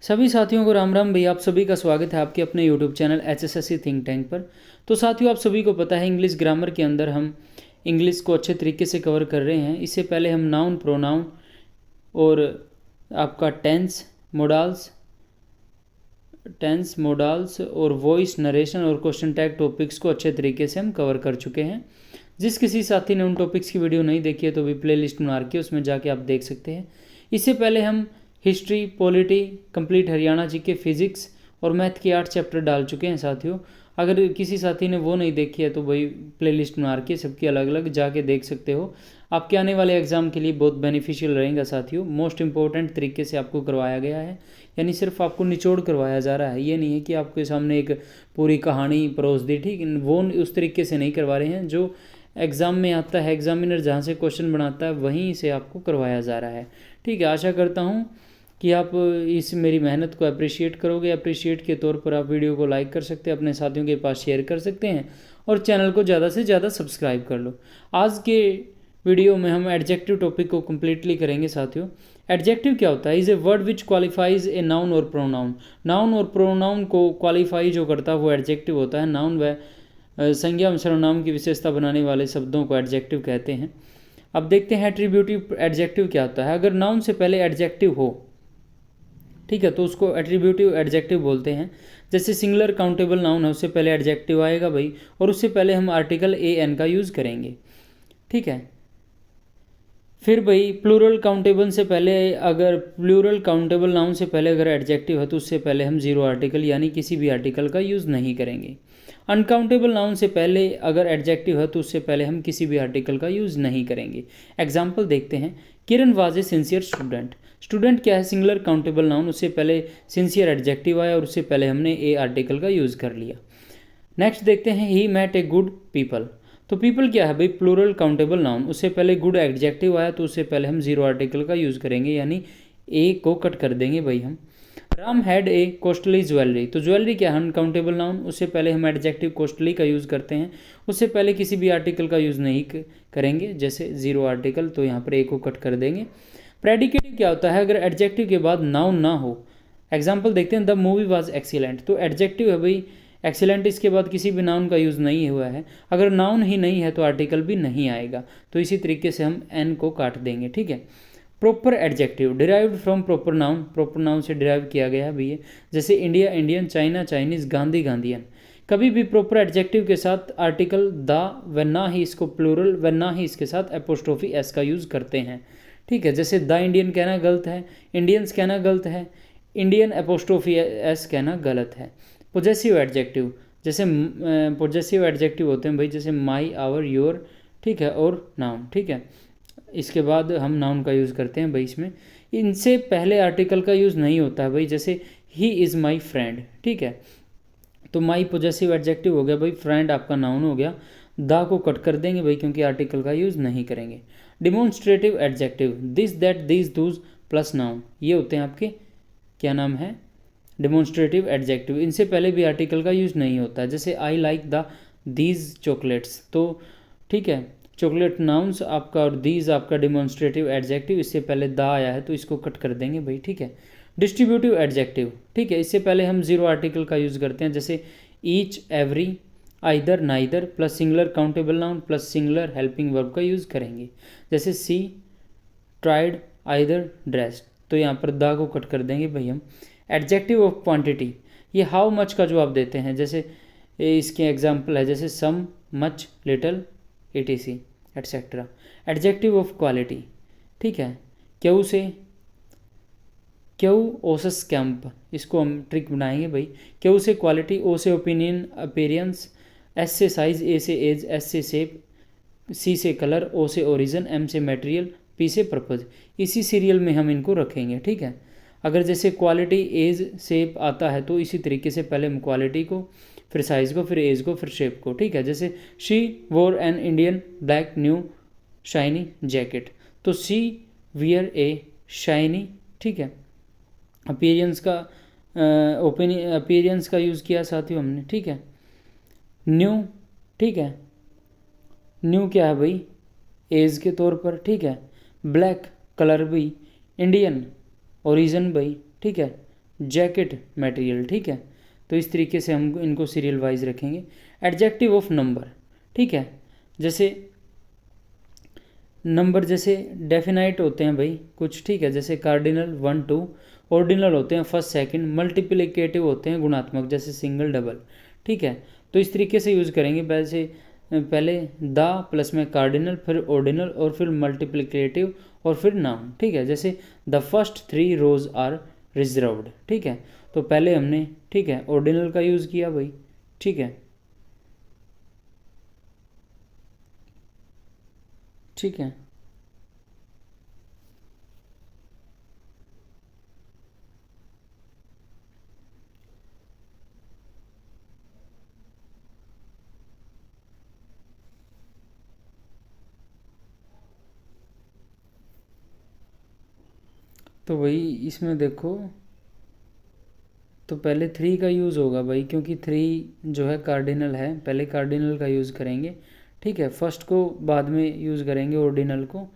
सभी साथियों को राम राम भैया। आप सभी का स्वागत है आपके अपने YouTube channel HSSC think tank पर। तो साथियों, आप सभी को पता है इंग्लिश ग्रामर के अंदर हम इंग्लिश को अच्छे तरीके से कवर कर रहे हैं। इससे पहले हम नाउन, प्रोनाउन और आपका टेंस मोडाल्स और वॉइस, नरेशन और क्वेश्चन टैग टॉपिक्स को अच्छे तरीके से हम कवर कर चुके हैं। जिस किसी साथी ने उन टॉपिक्स की वीडियो नहीं देखी है तो भी प्ले लिस्ट बना रखी है, उसमें जाके आप देख सकते हैं। इससे पहले हम हिस्ट्री, पॉलिटी, कंप्लीट हरियाणा जी के, फिजिक्स और मैथ के 8 चैप्टर डाल चुके हैं साथियों। अगर किसी साथी ने वो नहीं देखी है तो भाई प्ले लिस्ट बना रखी है, सबकी अलग अलग, जाके देख सकते हो। आपके आने वाले एग्जाम के लिए बहुत बेनिफिशियल रहेगा साथियों। मोस्ट इंपॉर्टेंट तरीके से आपको करवाया गया है, यानी सिर्फ आपको निचोड़ करवाया जा रहा है। ये नहीं है कि आपके सामने एक पूरी कहानी परोस दी, ठीक, वो उस तरीके से नहीं करवा रहे हैं। जो एग्ज़ाम में आता है, एग्जामिनर जहाँ से क्वेश्चन बनाता है वहीं से आपको करवाया जा रहा है, ठीक है। आशा करता हूँ कि आप इस मेरी मेहनत को अप्रिशिएट करोगे। अप्रिशिएट के तौर पर आप वीडियो को लाइक कर सकते हैं, अपने साथियों के पास शेयर कर सकते हैं और चैनल को ज़्यादा से ज़्यादा सब्सक्राइब कर लो। आज के वीडियो में हम एडजेक्टिव टॉपिक को कम्प्लीटली करेंगे साथियों। एडजेक्टिव क्या होता है? Is a word which qualifies a noun और प्रोनाउन। नाउन और प्रोनाउन को क्वालिफाई जो करता है वो एडजेक्टिव होता है। नाउन व संज्ञा और सर्वनाम की विशेषता बनाने वाले शब्दों को एडजेक्टिव कहते हैं। अब देखते हैं एट्रीब्यूटिव एडजेक्टिव क्या होता है। अगर नाउन से पहले एडजेक्टिव हो, ठीक है, तो उसको एट्रीब्यूटिव एडजेक्टिव बोलते हैं। जैसे सिंगुलर काउंटेबल नाउन है, उससे पहले एडजेक्टिव आएगा भाई, और उससे पहले हम आर्टिकल एन का यूज़ करेंगे, ठीक है। फिर भाई प्लूरल काउंटेबल से पहले, अगर प्लूरल काउंटेबल नाउन से पहले अगर एडजेक्टिव है तो उससे पहले हम जीरो आर्टिकल यानी किसी भी आर्टिकल का यूज़ नहीं करेंगे। अनकाउंटेबल नाउन से पहले अगर एडजेक्टिव है तो उससे पहले हम किसी भी आर्टिकल का यूज़ नहीं करेंगे। एग्जाम्पल देखते हैं। Kiran was a sincere student. Student क्या है? सिंगुलर काउंटेबल नाउन, उससे पहले सिंसियर एडजेक्टिव आया और उससे पहले हमने ए आर्टिकल का यूज़ कर लिया। नेक्स्ट देखते हैं। ही मैट ए गुड पीपल। तो पीपल क्या है भाई? प्लूरल काउंटेबल नाउन, उससे पहले गुड एडजेक्टिव आया तो उससे पहले हम जीरो आर्टिकल का यूज़ करेंगे, यानी ए को कट कर देंगे भाई हम। Ram had a costly jewellery. तो ज्वेलरी क्या है? अनकाउंटेबल नाउन, उससे पहले हम एडजेक्टिव कॉस्टली का यूज़ करते हैं, उससे पहले किसी भी आर्टिकल का यूज़ नहीं करेंगे, जैसे जीरो आर्टिकल, तो यहाँ पर ए को कट कर देंगे। प्रेडिकेटिव क्या होता है? अगर एडजेक्टिव के बाद नाउन ना हो। एग्जाम्पल देखते हैं। The movie was excellent. तो एडजेक्टिव है भाई एक्सीलेंट, इसके बाद किसी भी नाउन का यूज़ नहीं हुआ है। अगर नाउन ही नहीं है तो आर्टिकल भी नहीं आएगा, तो इसी तरीके से हम एन को काट देंगे, ठीक है। Proper adjective derived from proper noun. Proper noun से डिराइव किया गया है भैया, जैसे India Indian, China Chinese, Gandhi Gandhian. कभी भी प्रॉपर एडजेक्टिव के साथ आर्टिकल द व ना ही इसको प्लूरल व ना ही इसके साथ एपोस्ट्रोफी एस का यूज़ करते हैं, ठीक है। जैसे द इंडियन कहना गलत है, इंडियंस कहना गलत है, इंडियन एपोस्ट्रोफी एस कहना गलत है। पोजेसिव एडजेक्टिव, जैसे पोजेसिव एडजेक्टिव होते हैं भाई, जैसे माई, आवर, योर, ठीक है, और नाउन, ठीक है। इसके बाद हम नाउन का यूज़ करते हैं भाई इसमें। इनसे पहले आर्टिकल का यूज़ नहीं होता है भाई, जैसे ही इज़ माई फ्रेंड, ठीक है। तो माई पोजेसिव एडजेक्टिव हो गया भाई, फ्रेंड आपका नाउन हो गया। दा को कट कर देंगे भाई, क्योंकि आर्टिकल का यूज़ नहीं करेंगे। Demonstrative adjective, this that these Dooj plus noun, ये होते हैं आपके क्या नाम है? Demonstrative adjective. इनसे पहले भी आर्टिकल का यूज़ नहीं होता है, जैसे I like the these chocolates, तो ठीक है, चॉकलेट नाउन्स आपका और दीज आपका डिमॉन्स्ट्रेटिव एडजेक्टिव, इससे पहले द आया है तो इसको कट कर देंगे भाई, ठीक है। डिस्ट्रीब्यूटिव एडजेक्टिव, ठीक है, इससे पहले हम जीरो आर्टिकल का यूज़ करते हैं, जैसे each, every, either, neither plus singular countable noun plus singular helping verb का यूज़ करेंगे, जैसे सी, ट्राइड, आइदर, ड्रेस्ड, तो यहाँ पर द को कट कर देंगे भाई हम। एडजेक्टिव ऑफ क्वांटिटी, ये हाउ मच का जो आप देते हैं, जैसे इसके एग्जांपल है, जैसे some, much, little, ETC etcetera. Adjective of quality, ठीक है, क्यू से, क्यू ओसस कैंप, इसको हम ट्रिक बनाएंगे भाई। क्यू से क्वालिटी, ओ से ओपिनियन, अपीयरेंस, एस से साइज, ए से एज, एस से शेप, सी से कलर, ओ से ओरिजिन, एम से मटेरियल, पी से पर्पज। इसी सीरियल में हम इनको रखेंगे, ठीक है। अगर जैसे क्वालिटी, एज, शेप आता है तो इसी तरीके से पहले हम क्वालिटी को, फिर साइज़ को, फिर एज को, फिर शेप को, ठीक है। जैसे शी वोर an Indian black new shiny jacket, तो सी वियर ए शाइनी, ठीक है। अपीयरेंस का अपीयरेंस का यूज़ किया साथियों हमने, ठीक है। न्यू, ठीक है, न्यू क्या है भाई? एज के तौर पर, ठीक है। ब्लैक कलर भी, इंडियन ओरिजिन भाई, ठीक है, जैकेट मटेरियल, ठीक है। तो इस तरीके से हम इनको सीरियल वाइज रखेंगे। एडजेक्टिव ऑफ नंबर, ठीक है, जैसे नंबर जैसे डेफिनाइट होते हैं भाई कुछ, ठीक है, जैसे कार्डिनल 1 2, ऑर्डिनल होते हैं फर्स्ट सेकंड, मल्टीप्लिकेटिव होते हैं गुणात्मक जैसे सिंगल डबल, ठीक है। तो इस तरीके से यूज़ करेंगे। वैसे पहले द प्लस में कार्डिनल, फिर ऑर्डिनल और फिर मल्टीप्लिकेटिव और फिर नाउन, ठीक है। जैसे the first 3 rows are reserved, ठीक है। तो पहले हमने, ठीक है, ऑर्डिनल का यूज़ किया भाई, ठीक है, ठीक है। तो वही इसमें देखो, तो पहले 3 का यूज़ होगा भाई, क्योंकि 3 जो है कार्डिनल है, पहले कार्डिनल का यूज़ करेंगे, ठीक है। फर्स्ट को बाद में यूज़ करेंगे ऑर्डिनल को।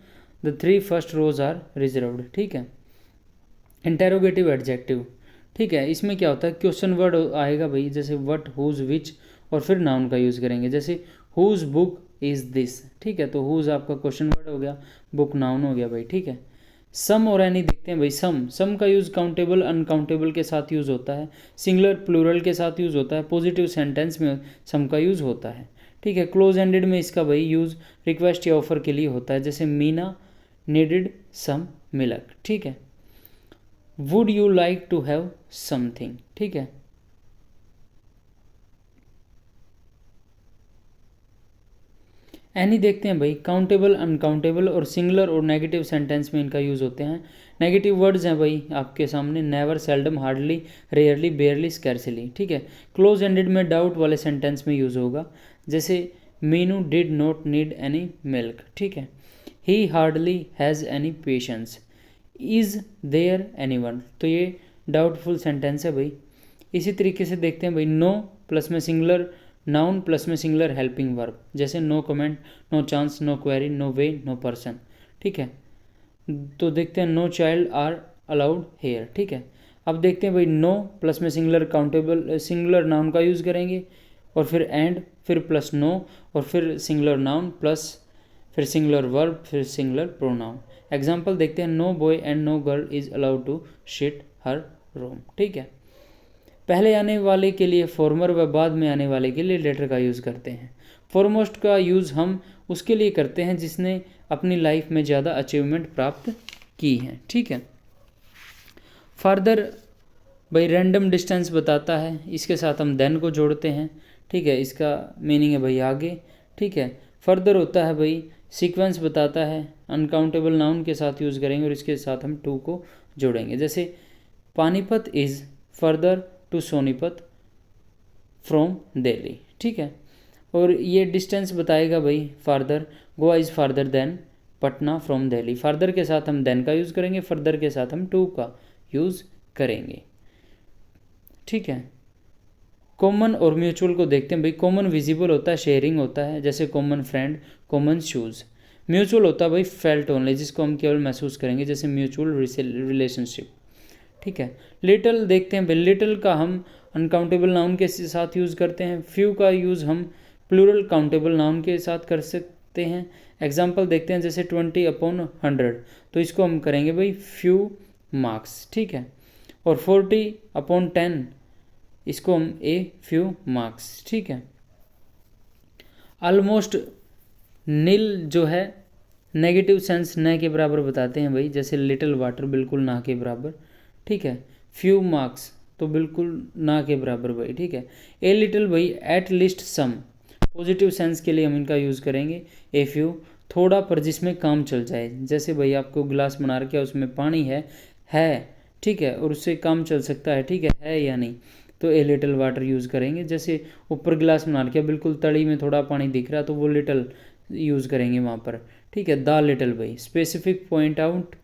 The 3 first rows are reserved, ठीक है। इंटेरोगेटिव एडजेक्टिव, ठीक है, इसमें क्या होता है, क्वेश्चन वर्ड आएगा भाई, जैसे व्हाट, हुज, विच, और फिर नाउन का यूज़ करेंगे। जैसे हुज बुक इज़ दिस, ठीक है। तो हुज आपका क्वेश्चन वर्ड हो गया, बुक नाउन हो गया भाई, ठीक है। सम और एनी देखते हैं भाई। सम का यूज़ काउंटेबल अनकाउंटेबल के साथ यूज़ होता है, सिंगुलर प्लूरल के साथ यूज़ होता है, पॉजिटिव सेंटेंस में सम का यूज़ होता है, ठीक है। क्लोज एंडेड में इसका भाई यूज़ रिक्वेस्ट या ऑफर के लिए होता है, जैसे मीना नीडेड सम मिल्क, ठीक है। Would you like to have something, ठीक है। एनी देखते हैं भाई, काउंटेबल अनकाउंटेबल और सिंगुलर और नेगेटिव सेंटेंस में इनका यूज़ होते हैं। नेगेटिव वर्ड्स हैं भाई आपके सामने, never, seldom, hardly, rarely, barely, scarcely, ठीक है। क्लोज एंडेड में डाउट वाले सेंटेंस में यूज़ होगा, जैसे Meenu did not need any milk, ठीक है। He hardly has any patience, is there anyone, तो ये डाउटफुल सेंटेंस है भाई। इसी तरीके से देखते हैं भाई, नो प्लस में सिंगुलर नाउन प्लस में सिंगुलर हेल्पिंग वर्ब, जैसे no comment, no chance, no query, no way, no person, ठीक है। तो देखते हैं no child are allowed here, ठीक है। अब देखते हैं भाई, नो प्लस में सिंगुलर काउंटेबल सिंगुलर नाउन का यूज़ करेंगे, और फिर एंड, फिर प्लस नो, और फिर सिंगुलर नाउन प्लस फिर सिंगुलर वर्ब, फिर सिंगुलर प्रोनाउन। एग्जाम्पल देखते हैं, no boy and no girl is allowed to sit her room, ठीक है। पहले आने वाले के लिए फॉर्मर व बाद में आने वाले के लिए लेटर का यूज़ करते हैं। फॉरमोस्ट का यूज़ हम उसके लिए करते हैं जिसने अपनी लाइफ में ज़्यादा अचीवमेंट प्राप्त की है, ठीक है। फर्दर भाई रैंडम डिस्टेंस बताता है, इसके साथ हम देन को जोड़ते हैं, ठीक है। इसका मीनिंग है भाई आगे, ठीक है। फर्दर होता है भाई सीक्वेंस बताता है, अनकाउंटेबल नाउन के साथ यूज़ करेंगे और इसके साथ हम टू को जोड़ेंगे, जैसे Panipat is further to Sonipat from Delhi, ठीक है। और ये डिस्टेंस बताएगा भाई farther, Goa is farther than Patna from Delhi. Farther के साथ हम देन का यूज़ करेंगे, फर्दर के साथ हम टू का यूज़ करेंगे, ठीक है। कॉमन और म्यूचुअल को देखते हैं भाई। कॉमन विजिबल होता है, शेयरिंग होता है, जैसे common friend, common shoes. Mutual होता है भाई फेल्ट ओनली, जिसको हम केवल महसूस करेंगे, जैसे म्यूचुअल रिलेशनशिप, ठीक है। लिटिल देखते हैं भाई, लिटिल का हम अनकाउंटेबल नाउन के साथ यूज़ करते हैं। फ्यू का यूज़ हम प्लूरल काउंटेबल नाउन के साथ कर सकते हैं। एग्जाम्पल देखते हैं, जैसे 20/100, तो इसको हम करेंगे भाई फ्यू मार्क्स, ठीक है। और 40/10, इसको हम ए फ्यू मार्क्स, ठीक है। ऑलमोस्ट नील जो है नेगेटिव सेंस न के बराबर बताते हैं भाई, जैसे लिटिल वाटर बिल्कुल ना के बराबर, ठीक है। फ्यू मार्क्स तो बिल्कुल ना के बराबर भाई, ठीक है। ए लिटिल भाई at least some, positive sense के लिए हम इनका यूज़ करेंगे। ए फ्यू थोड़ा पर जिसमें काम चल जाए, जैसे भाई आपको गिलास बना रखे उसमें पानी है, ठीक है, और उससे काम चल सकता है, ठीक है या नहीं, तो ए लिटिल वाटर यूज़ करेंगे। जैसे ऊपर गिलास बना रखे बिल्कुल तड़ी में थोड़ा पानी दिख रहा, तो वो लिटिल यूज़ करेंगे वहाँ पर, ठीक है। द लिटिल भाई स्पेसिफिक पॉइंट आउट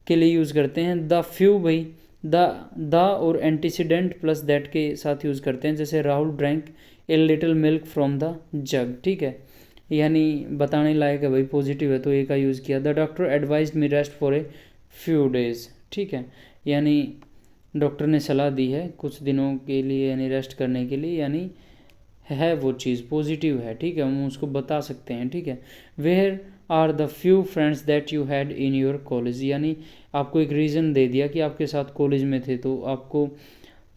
के लिए यूज़ करते हैं। द फ्यू भाई द और एंटीसीडेंट प्लस दैट के साथ यूज़ करते हैं, जैसे Rahul drank a little milk from the जग, ठीक है, यानी बताने लायक है भाई, पॉजिटिव है तो ए का यूज़ किया। The doctor advised me rest for a few days, ठीक है, यानी डॉक्टर ने सलाह दी है कुछ दिनों के लिए यानी रेस्ट करने के लिए, यानी है वो चीज़ पॉजिटिव है, ठीक है, हम उसको बता सकते हैं, ठीक है। Where are the few friends that you had in your college, यानी आपको एक रीज़न दे दिया कि आपके साथ कॉलेज में थे, तो आपको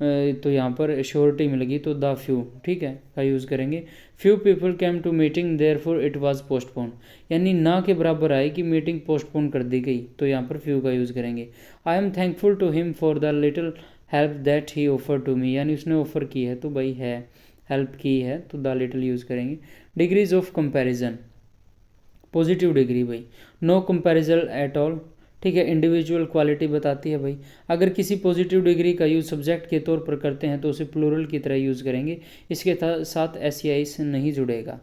तो यहाँ पर श्योरिटी मिल गई, तो द फ्यू, ठीक है, का यूज़ करेंगे। Few people came to meeting there for it was postpone, यानी ना के बराबर आए कि मीटिंग पोस्टपोन कर दी गई, तो यहाँ पर फ्यू का यूज़ करेंगे। I am thankful to him for the little help that he offer to me, यानी उसने ऑफर की है तो भाई है, हेल्प की है तो द लिटिल यूज़ करेंगे। Degrees of comparison, positive degree भाई, नो कंपैरिजन एट ऑल, ठीक है, इंडिविजुअल क्वालिटी बताती है भाई। अगर किसी पॉजिटिव डिग्री का यूज़ सब्जेक्ट के तौर पर करते हैं तो उसे प्लूरल की तरह यूज़ करेंगे, इसके साथ एस या इस नहीं जुड़ेगा।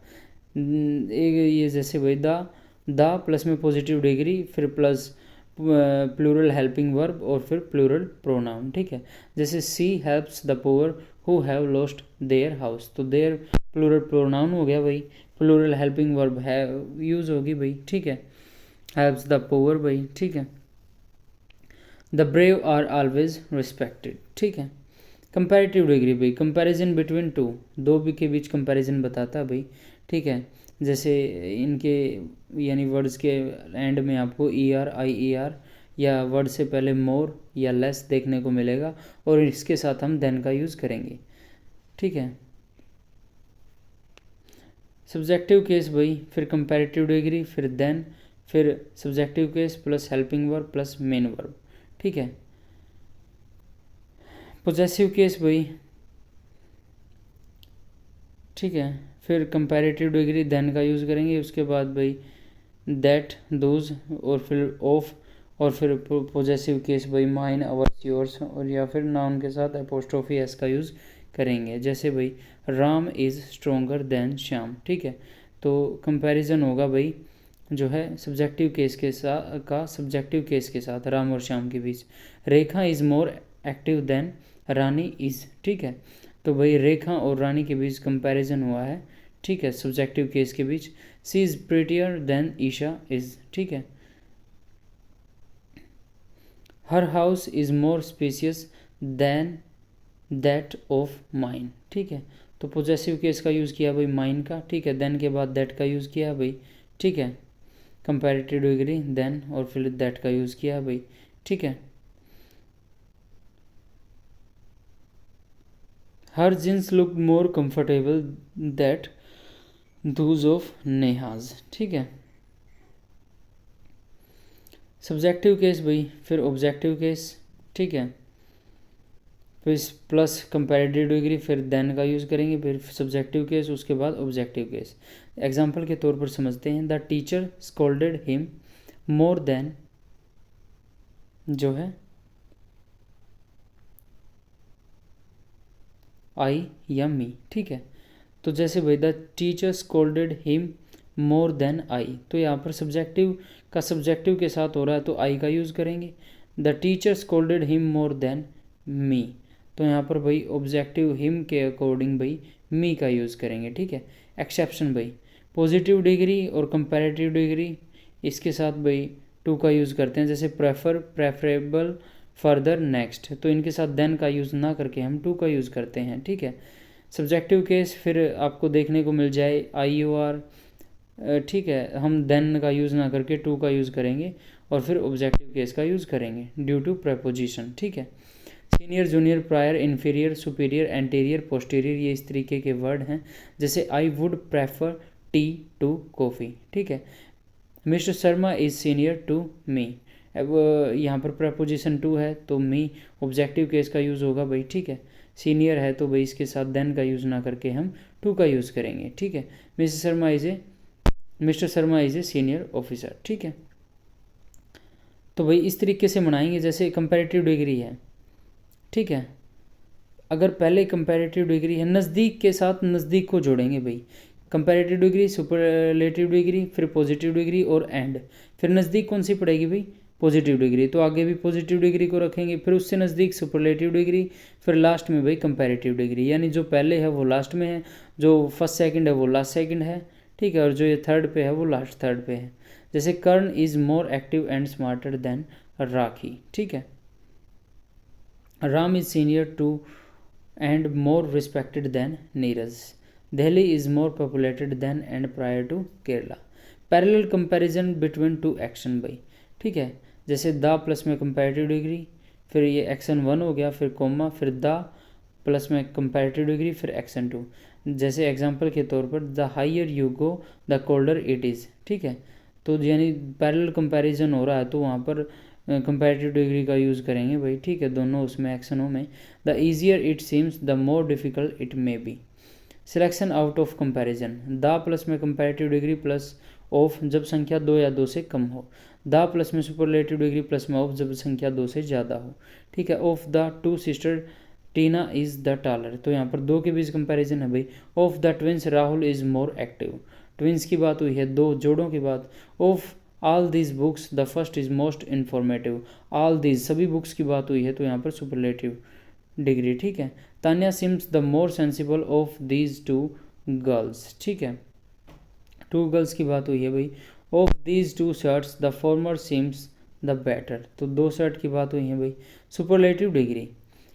ये जैसे भाई द प्लस में पॉजिटिव डिग्री, फिर प्लस प्लूरल हेल्पिंग वर्ब और फिर प्लूरल प्रोनाउन, ठीक है। जैसे she helps the poor who have lost their house, तो देयर प्लूरल प्रोनाउन हो गया भाई, प्लूरल हेल्पिंग वर्ब है यूज़ होगी भाई, ठीक है। हेल्प्स द पुअर भाई, ठीक है। The brave are always respected, ठीक है। कंपैरेटिव डिग्री भाई, कंपैरिजन बिटवीन टू, दो भी के बीच कंपैरिजन बताता है भाई, ठीक है। जैसे इनके यानी वर्ड्स के एंड में आपको ई आर आई ई आर या वर्ड से पहले मोर या लेस देखने को मिलेगा, और इसके साथ हम देन का यूज़ करेंगे, ठीक है। सब्जेक्टिव केस भाई, फिर कंपैरेटिव डिग्री, फिर देन, फिर subjective case plus helping verb plus main verb, ठीक है। पोजेसिव केस भाई, ठीक है, फिर कंपैरेटिव डिग्री देन का यूज़ करेंगे, उसके बाद भाई दैट दोज और फिर ऑफ, और फिर पोजेसिव केस भाई माइन अवर्स योर्स, और या फिर नाउन के साथ अपोस्ट्रोफी एस का यूज़ करेंगे। जैसे भाई Ram is stronger then Shyam, ठीक है। तो कंपैरिजन होगा भाई जो है सब्जेक्टिव केस के साथ का सब्जेक्टिव केस के साथ राम और श्याम के बीच। Rekha is more active than Rani is, ठीक है। तो भाई रेखा और रानी के बीच कंपैरिजन हुआ है, ठीक है, सब्जेक्टिव केस के बीच। She is prettier than Isha is, ठीक है। Her house is more spacious than that of mine, ठीक है। तो पोजेसिव केस का यूज़ किया भाई माइन का, ठीक है। देन के बाद दैट का यूज़ किया भाई, ठीक है। कंपैरेटिव डिग्री देन और फिर दैट का यूज़ किया भाई, ठीक है। Her jeans look more comfortable that those of Neha's, ठीक है। सब्जेक्टिव केस भाई, फिर ऑब्जेक्टिव केस, ठीक है, फिर प्लस कंपैरेटिव डिग्री, फिर देन का यूज़ करेंगे, फिर सब्जेक्टिव केस, उसके बाद ऑब्जेक्टिव केस। एग्जाम्पल के तौर पर समझते हैं। The teacher scolded him more then जो है आई या मी, ठीक है। तो जैसे भाई the teacher scolded him more than I, तो यहाँ पर सब्जेक्टिव का सब्जेक्टिव के साथ हो रहा है तो आई का यूज़ करेंगे। The teacher scolded him more than me, तो यहाँ पर भाई ऑब्जेक्टिव हिम के अकॉर्डिंग भाई मी का यूज़ करेंगे, ठीक है। एक्सेप्शन भाई, पॉजिटिव डिग्री और कंपैरेटिव डिग्री इसके साथ भाई टू का यूज़ करते हैं, जैसे प्रेफर, प्रेफरेबल, फर्दर, नेक्स्ट, तो इनके साथ देन का यूज़ ना करके हम टू का यूज़ करते हैं, ठीक है। सब्जेक्टिव केस फिर आपको देखने को मिल जाए आई यू आर, ठीक है, हम देन का यूज़ ना करके टू का यूज़ करेंगे, और फिर ऑब्जेक्टिव केस का यूज़ करेंगे ड्यू टू प्रेपोजिशन, ठीक है। Senior, junior, prior, inferior, superior, anterior, posterior, ये इस तरीके के वर्ड हैं। जैसे I would prefer tea to coffee, ठीक है। Mister Sharma is senior to me, अब यहाँ पर प्रपोजिशन टू है तो मी ऑब्जेक्टिव केस का यूज़ होगा भाई, ठीक है। सीनियर है तो भाई इसके साथ देन का यूज़ ना करके हम टू का यूज़ करेंगे, ठीक है। Mister Sharma is a senior officer, ठीक है। तो भाई इस तरीके से मनाएंगे। जैसे कंपैरेटिव डिग्री है, ठीक है, अगर पहले कंपैरेटिव डिग्री है नज़दीक के साथ नज़दीक को जोड़ेंगे भाई, कंपैरेटिव डिग्री, सुपरलेटिव डिग्री, फिर पॉजिटिव डिग्री और एंड, फिर नज़दीक कौन सी पड़ेगी भाई, पॉजिटिव डिग्री, तो आगे भी पॉजिटिव डिग्री को रखेंगे, फिर उससे नज़दीक सुपरलेटिव डिग्री, फिर लास्ट में भाई कंपैरेटिव डिग्री, यानी जो पहले है वो लास्ट में है, जो फर्स्ट सेकंड है वो लास्ट सेकंड है, ठीक है, और जो ये थर्ड पे है वो लास्ट थर्ड पे है। जैसे Karan is more active and smarter than Rakhi, ठीक है। Ram is senior to and more respected than Neeraj. Delhi is more populated than and prior to Kerala. Parallel comparison between two action भाई, ठीक है। जैसे the plus में comparative degree, फिर ये action 1 हो गया, फिर कोमा, फिर द प्लस में कंपैरेटिव डिग्री, फिर एक्शन 2। जैसे एग्जांपल के तौर पर the higher you go the colder it is, ठीक है। तो यानी पैरेलल कंपैरिजन हो रहा है तो वहाँ पर कंपैरेटिव डिग्री का यूज़ करेंगे भाई, ठीक है, दोनों उसमें एक्शनों में। The easier it seems the more difficult it may be. Selection out of comparison, the plus में कंपैरेटिव डिग्री प्लस ऑफ जब संख्या 2 या 2 से कम हो। द प्लस में सुपरलेटिव डिग्री प्लस में ऑफ जब संख्या 2 से ज़्यादा हो, ठीक है। Of the two sister Tina is the taller, तो यहाँ पर 2 के बीच कंपैरिजन है भाई। Of the twins Rahul is more active, twins की बात हुई है, 2 जोड़ों की बात। Of all these books the first is most informative, all these सभी बुक्स की बात हुई है तो यहाँ पर सुपरलेटिव डिग्री, ठीक है। Tanya seems the more sensible of these 2 girls, ठीक है, 2 गर्ल्स की बात हुई है भाई। Of these 2 shirts the former seems the better, तो 2 शर्ट की बात हुई है भाई। सुपरलेटिव डिग्री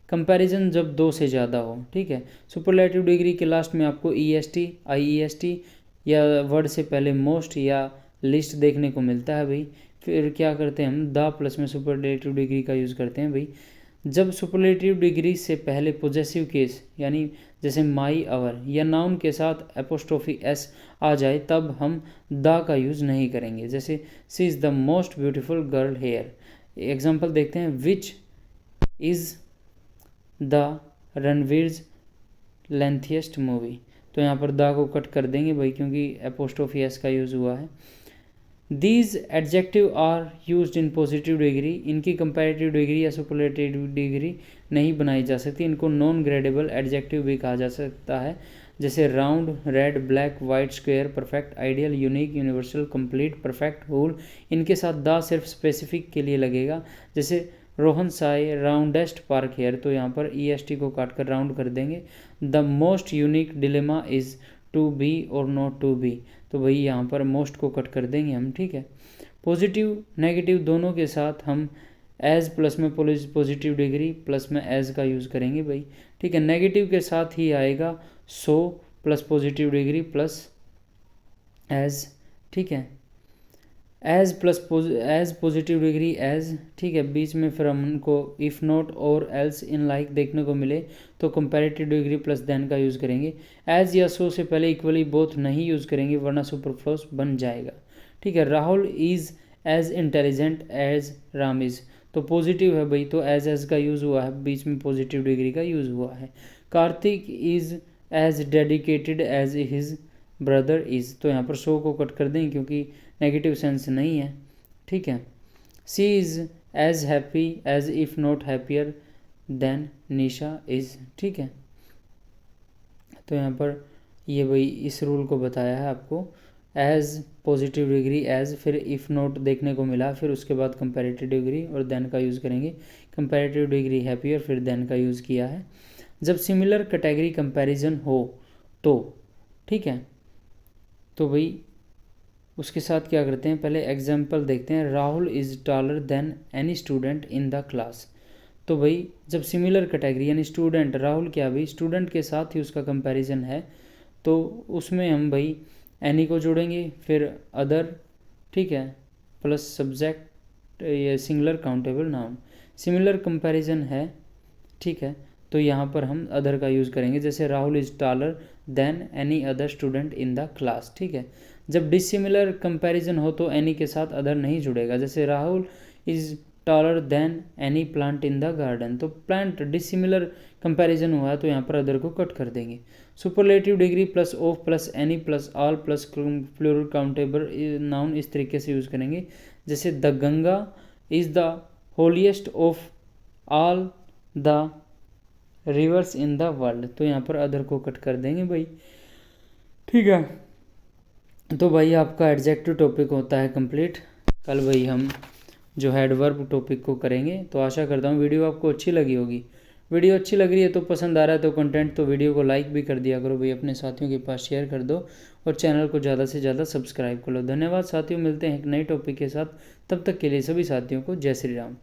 कंपैरिजन जब 2 से ज़्यादा हो, ठीक है। सुपरलेटिव डिग्री के लास्ट में आपको EST, IEST या वर्ड से पहले मोस्ट या लिस्ट देखने को मिलता है भाई। फिर क्या करते हैं हम, द प्लस में सुपरलेटिव डिग्री का यूज़ करते हैं भाई। जब सुपरलेटिव डिग्री से पहले पोजेसिव केस यानी जैसे माई, अवर या नाउन के साथ एपोस्ट्रोफी S आ जाए तब हम द का यूज़ नहीं करेंगे। जैसे she is the most beautiful girl here. Example देखते हैं, which is the Ranveer's lengthiest movie, तो यहाँ पर द को कट कर देंगे भाई क्योंकि एपोस्ट्रोफी S का यूज़ हुआ है। These adjective are use in positive degree, इनकी कंपैरेटिव डिग्री या सुपरलेटिव डिग्री नहीं बनाई जा सकती, इनको नॉन ग्रेडेबल एडजेक्टिव भी कहा जा सकता है। जैसे round, red, black, white, square, perfect, ideal, unique, universal, complete, perfect, whole, इनके साथ द सिर्फ स्पेसिफिक के लिए लगेगा। जैसे Rohan Sai roundest park here, तो यहाँ पर EST को काट कर राउंड कर देंगे। The most unique dilemma is to be और नॉट टू बी, तो भाई यहाँ पर मोस्ट को कट कर देंगे हम, ठीक है। पॉजिटिव नेगेटिव दोनों के साथ हम एज प्लस में पॉजिटिव डिग्री प्लस में एज का यूज़ करेंगे भाई, ठीक है। नेगेटिव के साथ ही आएगा so plus positive degree plus as, ठीक है। As plus as positive degree as, ठीक है। बीच में फिर हम उनको इफ़ नॉट और एल्स इन लाइक देखने को मिले तो कंपैरेटिव डिग्री प्लस देन का यूज़ करेंगे। एज या सो से पहले इक्वली बोथ नहीं यूज़ करेंगे वरना सुपरफ्लूस बन जाएगा, ठीक है। Rahul is as intelligent as Ram is, तो पॉजिटिव है भाई तो एज का यूज़ हुआ है, बीच में पॉजिटिव डिग्री का यूज़ हुआ है। Kartik is as dedicated as his brother is, तो यहाँ पर सो को कट कर दें क्योंकि नेगेटिव सेंस नहीं है, ठीक है। She is as happy as if not happier than Nisha is, ठीक है। तो यहाँ पर ये भाई इस रूल को बताया है आपको, एज पॉजिटिव डिग्री एज, फिर इफ़ नॉट देखने को मिला, फिर उसके बाद कंपैरेटिव डिग्री और देन का यूज़ करेंगे। कंपैरेटिव डिग्री हैप्पियर, फिर देन का यूज़ किया है। जब सिमिलर कैटेगरी कंपैरिजन हो तो, ठीक है, तो भाई उसके साथ क्या करते हैं, पहले एग्जाम्पल देखते हैं। Rahul is taller than any student in the class, तो भाई जब सिमिलर कैटेगरी यानी स्टूडेंट, राहुल क्या भाई स्टूडेंट के साथ ही उसका कंपैरिजन है तो उसमें हम भाई एनी को जोड़ेंगे, फिर अदर, ठीक है, प्लस सब्जेक्ट ये singular countable noun. Similar comparison है, ठीक है, तो यहाँ पर हम अदर का यूज़ करेंगे। जैसे Rahul is taller than any other student in the class, ठीक है। जब डिसिमिलर कंपैरिजन हो तो एनी के साथ अदर नहीं जुड़ेगा। जैसे Rahul is taller than any plant in the garden, तो प्लांट डिसिमिलर कंपैरिजन हुआ है तो यहाँ पर अदर को कट कर देंगे। Superlative degree plus of plus any plus all plus plural countable noun इस तरीके से यूज़ करेंगे। जैसे the Ganga is the holiest of all the rivers in the world, तो यहाँ पर अदर को कट कर देंगे भाई, ठीक है। तो भाई आपका एडजेक्टिव टॉपिक होता है कंप्लीट। कल भाई हम जो है एडवर्ब टॉपिक को करेंगे। तो आशा करता हूँ वीडियो आपको अच्छी लगी होगी। वीडियो अच्छी लग रही है तो पसंद आ रहा है तो कंटेंट तो वीडियो को लाइक भी कर दिया करो भाई, अपने साथियों के पास शेयर कर दो और चैनल को ज़्यादा से ज़्यादा सब्सक्राइब कर लो। धन्यवाद साथियों, मिलते हैं एक नए टॉपिक के साथ, तब तक के लिए सभी साथियों को जय श्री राम।